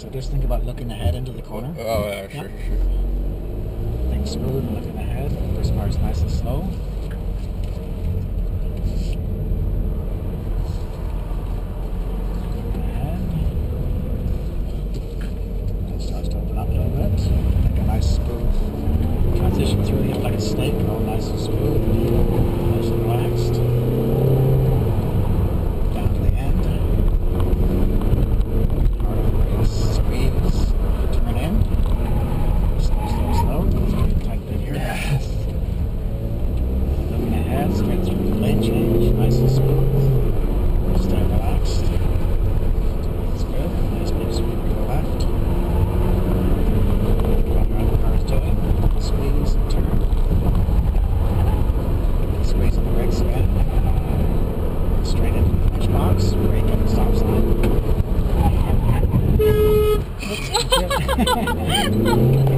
So just think about looking ahead into the corner. Oh, yeah, sure, Yep. sure. Things smooth and looking ahead. First part's nice and slow. Starts to open up a little bit. Make a nice smooth transition through the hip like a snake, all nice and smooth, nice and relaxed. Down to the end. Hard over release, squeeze, turn in. Slow, slow, slow. It's very tight bit here. Yes. Looking ahead, straight through the lane change, nice and smooth. Stay relaxed. That's good. Nice big sweep to the left. Squeeze and turn. Squeeze on the brakes again. Straight into the next box. Brake at the stop sign. Oops,